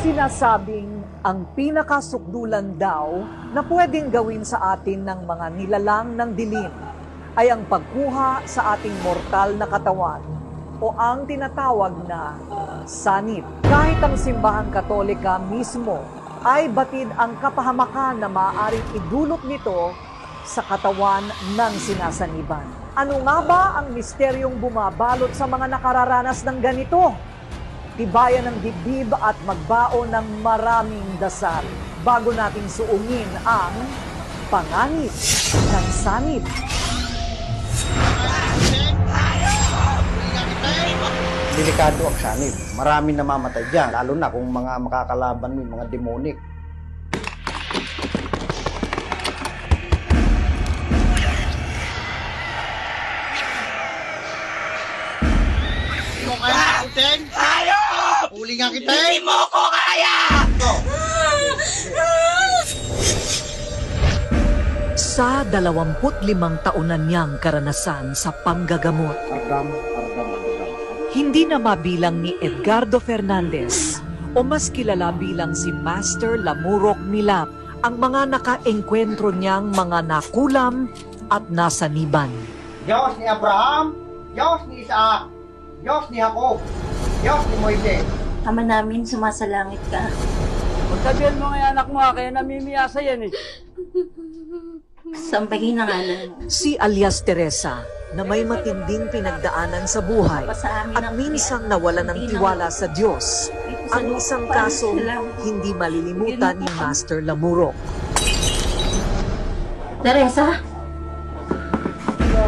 Sinasabing ang pinakasukdulan daw na pwedeng gawin sa atin ng mga nilalang ng dilim ay ang pagkuha sa ating mortal na katawan o ang tinatawag na sanib. Kahit ang simbahang Katolika mismo ay batid ang kapahamakan na maaaring idulot nito sa katawan ng sinasaniban. Ano nga ba ang misteryong bumabalot sa mga nakararanas ng ganito? Tibayan ng dibdib at magbaon ng maraming dasal bago nating suungin ang panganib ng sanib. Delikado ang sanib. Marami namamatay dyan, lalo na kung mga makakalaban mo, mga demonik. Mo kaya Uteng? Tayo! Uli nga kita eh! Hindi mo ko kaya! Sa 25 taon na niyang karanasan sa panggagamot, hindi na mabilang ni Edgardo Fernandez o mas kilala bilang si Master Lamurok Milap ang mga nakaengkwentro niyang mga nakulam at nasaniban. Diyos ni Abraham, Diyos ni Isaac, Diyos ni Jacob, Diyos ni Moises. Ama namin, sumasalangit ka. Pagsabihan mo nga anak mo, kaya namimiyasa yan eh. Sambahin ang ngalan mo. Si alias Teresa na may matinding pinagdaanan sa buhay at minsang nawala ng tiwala sa Diyos, ang isang kasong hindi malilimutan ni Master Lamurok. Teresa?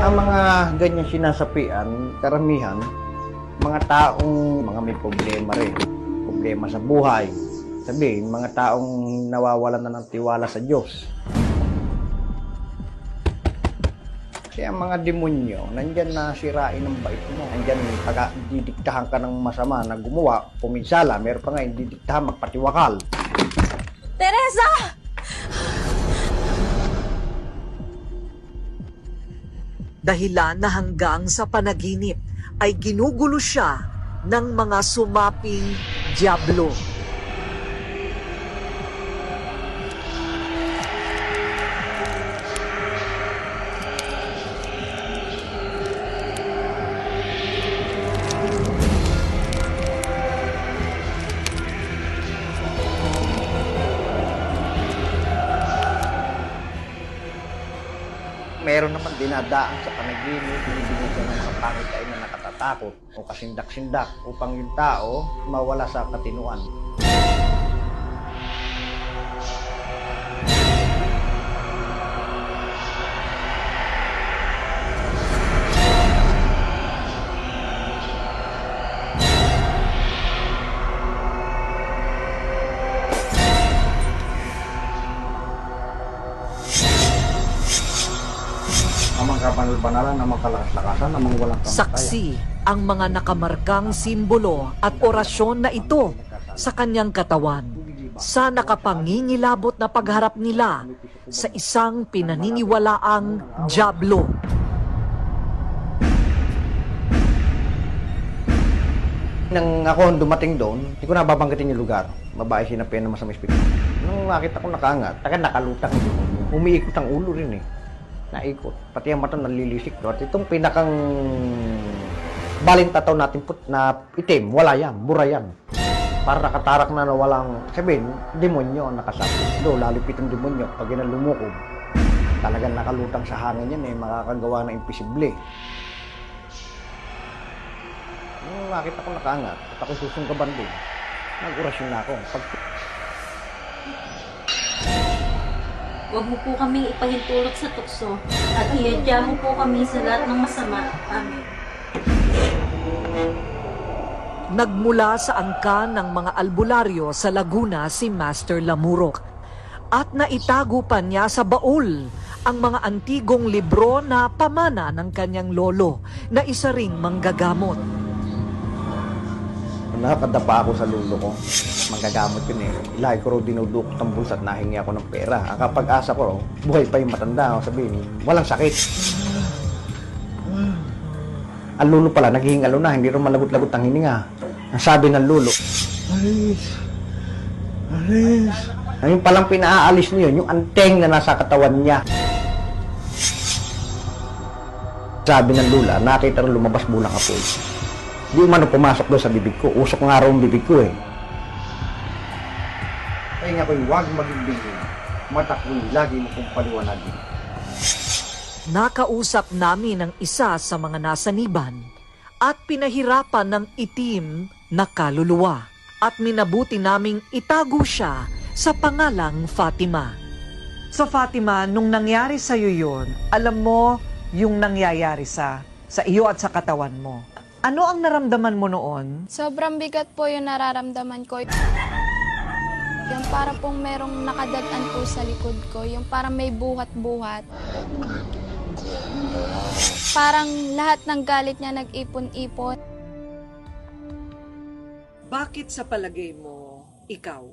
Ang mga ganyan sinasapian, karamihan, mga taong may problema rin. Problema sa buhay. Sabihin, mga taong nawawalan na ng tiwala sa Diyos. Kasi ang mga demonyo, nandyan na sirain ang bait mo. Nandyan, pag didiktahan ka ng masama na gumawa, puminsala, meron pa nga, didiktahan magpatiwakal. Teresa! Dahilan na hanggang sa panaginip ay ginugulo siya ng mga sumaping dyablo. Meron naman dinadaan sa panaginip, binibigyan siya ng mga pangitain na nakatatakot o kasindak-sindak upang yung tao mawala sa katinuan. Amang kapanal-banalan, amang kalakas-lakasan, amang walang kamatayan. Saksi ang mga nakamarkang simbolo at orasyon na ito sa kanyang katawan sa nakapangingilabot na pagharap nila sa isang pinaniniwalaang dyablo. Nang ako dumating doon, hindi ko nababanggitin yung lugar. Babae sinapian naman sa may espiritu. Nung makita ko nakaangat, nakalutang yung umiikot ang ulo rin eh. Naikot. Pati ang mata nalilisik. At itong pinakang balintataw natin na itim, wala yan, bura yan. Para nakatarak na walang, sabihin, demonyo ang nakasabi. Do, lalipit ang demonyo. Pag yan ang lumukob, talagang nakalutang sa hangin yan eh, makakagawa na imposible. Nung makita ko nakaangat, at ako susunggaban din, nag-orasyon na ako. Huwag mo po kami ipahintulot sa tukso at iadya mo po kami sa lahat ng masama. Amen. Nagmula sa angkan ng mga albularyo sa Laguna si Master Lamurok at naitago pa niya sa baul ang mga antigong libro na pamana ng kanyang lolo na isa ring manggagamot. Nakadapa ako sa lulo ko. Manggagamot yun eh. Ilahi ko raw dinudukot ang bulsa at nahingi ako ng pera. Ang kapag-asa ko raw, buhay pa yung matanda. Sabihin, walang sakit. Ang lulo pala, naghihingalo na. Hindi raw malagot-lagot ang hininga. Ang sabi ng lulo, ay, Ngayon palang pinaalis niyo yung anteng na nasa katawan niya. Sabi ng lula, nakita rin lumabas bulang apoy. Di umano pumasok doon sa bibig ko. Usok nga raw ang bibig ko eh. Kaya nga ko'y huwag maging bigil. Mata ko'y lagi mo kong paliwanagin. Nakausap namin ang isa sa mga nasaniban at pinahirapan ng itim na kaluluwa at minabuti naming itago siya sa pangalang Fatima. So Fatima, nung nangyari sa'yo yun, alam mo yung nangyayari sa iyo at sa katawan mo. Ano ang naramdaman mo noon? Sobrang bigat po yung nararamdaman ko. Yung para pong merong nakadagan po sa likod ko. Yung parang may buhat-buhat. Parang lahat ng galit niya nag-ipon-ipon. Bakit sa palagay mo, ikaw?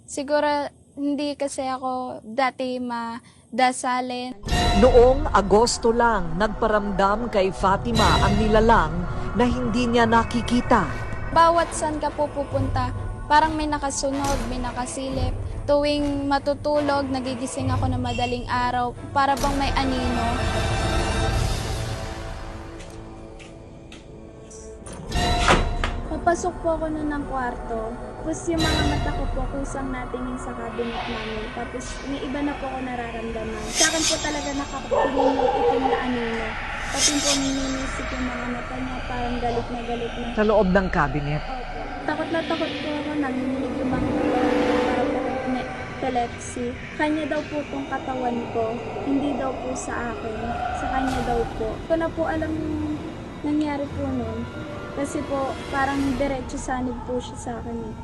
Siguro hindi kasi ako dati madasalin. Noong Agosto lang, nagparamdam kay Fatima ang nilalang na hindi niya nakikita. Bawat saan ka po pupunta, parang may nakasunod, may nakasilip. Tuwing matutulog, nagigising ako na madaling araw, para bang may anino. Papasok po ako nun ng kwarto. Tapos yung mga mata ko po kusang natingin sa cabinet namin. Tapos may iba na po ako nararamdaman. Sa akin po talaga nakapiling yung itim na anino. Pati po mininisip yung mga mata niya, parang galit na galit na. Sa loob ng cabinet. Opo. Takot na takot po ako, nanginginig yung mga para po epilepsy. Kanya daw po tong katawan ko, hindi daw po sa akin. Sa kanya daw po. Ko na po alam yung nangyari po noon. Kasi po parang diretso sanib po siya sa akin eh.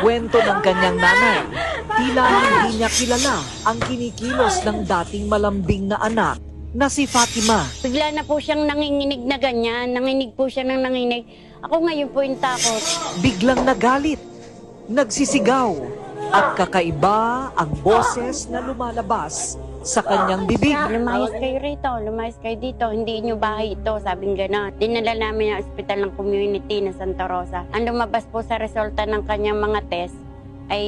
Kwento ng kanyang nanay, tila hindi niya kilala ang kinikilos ng dating malambing na anak na si Fatima. Bigla na po siyang nanginginig na ganyan. Nanginig po siya ng nanginig. Ako ngayon po yung takot. Biglang nagalit, nagsisigaw, at kakaiba ang boses na lumalabas sa kanyang bibig. Lumayas kayo rito, lumayas kayo dito. Hindi inyo bahay ito, sabing gano'n. Dinala namin ang ospital ng community na Santa Rosa. Ang lumabas po sa resulta ng kanyang mga test ay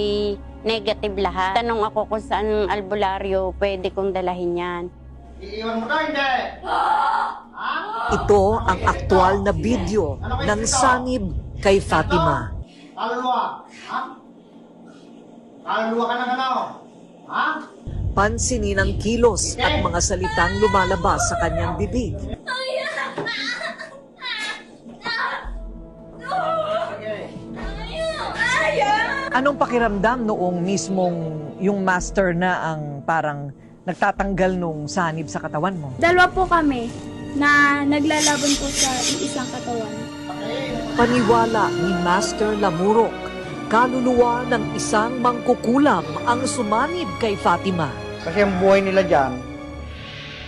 negative lahat. Tanong ako kung saan albularyo pwede kong dalahin yan. Iiwan mo to, hindi! Ito ang aktual na video ng sanib kay Fatima. Kaluluwa! Ha? Kaluluwa ka ng ano? Ha? Pansinin ang kilos at mga salitang lumalabas sa kanyang bibig. Anong pakiramdam noong mismong yung master na ang parang nagtatanggal nung sanib sa katawan mo? Dalawa po kami na naglalaban po sa iisang katawan. Paniwala ni Master Lamurok, kaluluwa ng isang mangkukulam ang sumanib kay Fatima. Kasi ang buhay nila dyan,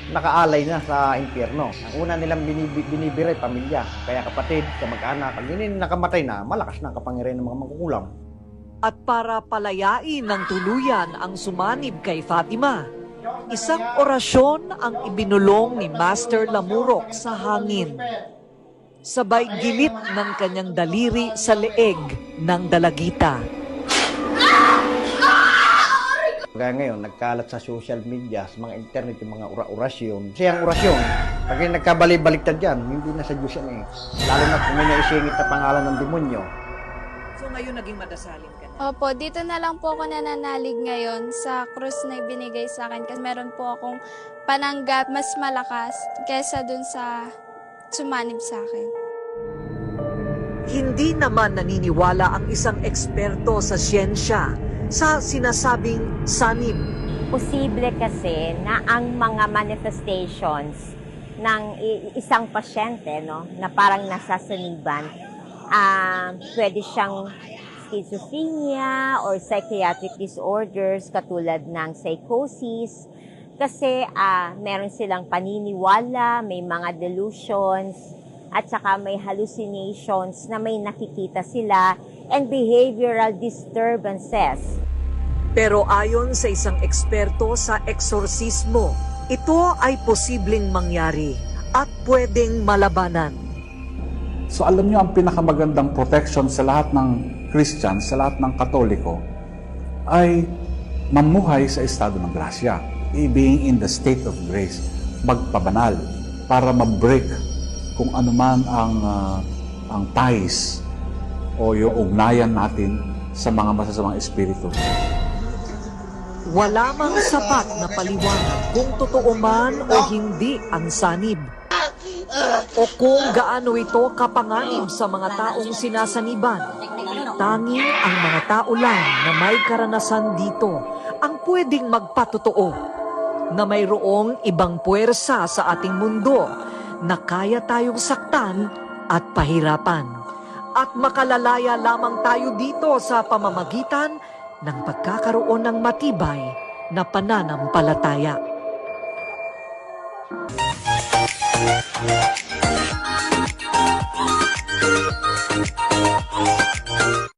nakaalay na sa impyerno. Ang una nilang binibiray, pamilya. Kaya kapatid, kamag-anak, ang yun nakamatay na, malakas na ang kapangyarihan ng mga mangkukulam. At para palayain ng tuluyan ang sumanib kay Fatima, isang orasyon ang ibinulong ni Master Lamurok sa hangin. Sabay gilit ng kanyang daliri sa leeg ng dalagita. Kaya ngayon, nagkalat sa social media, sa mga internet, yung mga orasyon. Kasi ang orasyon, pag nagkabali-baliktad yan, hindi na sa Diyos yan eh. Lalo na kung may naisingit na pangalan ng demonyo. So ngayon naging madasalin ka na? Opo, dito na lang po ako nananalig ngayon sa krus na ibinigay sa akin kasi meron po akong pananggap mas malakas kaysa dun sa sumanib sa akin. Hindi naman naniniwala ang isang eksperto sa siyensya sa sinasabing sanib. Posible kasi na ang mga manifestations ng isang pasyente, no, na parang nasasaniban, pwede siyang schizophrenia or psychiatric disorders katulad ng psychosis kasi meron silang paniniwala, may mga delusions, at saka may hallucinations na may nakikita sila and behavioral disturbances. Pero ayon sa isang eksperto sa eksorsismo, ito ay posibleng mangyari at pwedeng malabanan. So alam niyo, ang pinakamagandang protection sa lahat ng Christian, sa lahat ng Katoliko, ay mamuhay sa estado ng grasya. Being in the state of grace, magpabanal para ma-break kung ano man ang ties o yung ugnayan natin sa mga masasamang espiritu. Wala mang sapat na paliwanag kung totoo man o hindi ang sanib. O kung gaano ito kapanganib sa mga taong sinasaniban. Tanging ang mga tao lang na may karanasan dito ang pwedeng magpatotoo na mayroong ibang puwersa sa ating mundo na kaya tayong saktan at pahirapan. At makalalaya lamang tayo dito sa pamamagitan ng pagkakaroon ng matibay na pananampalataya.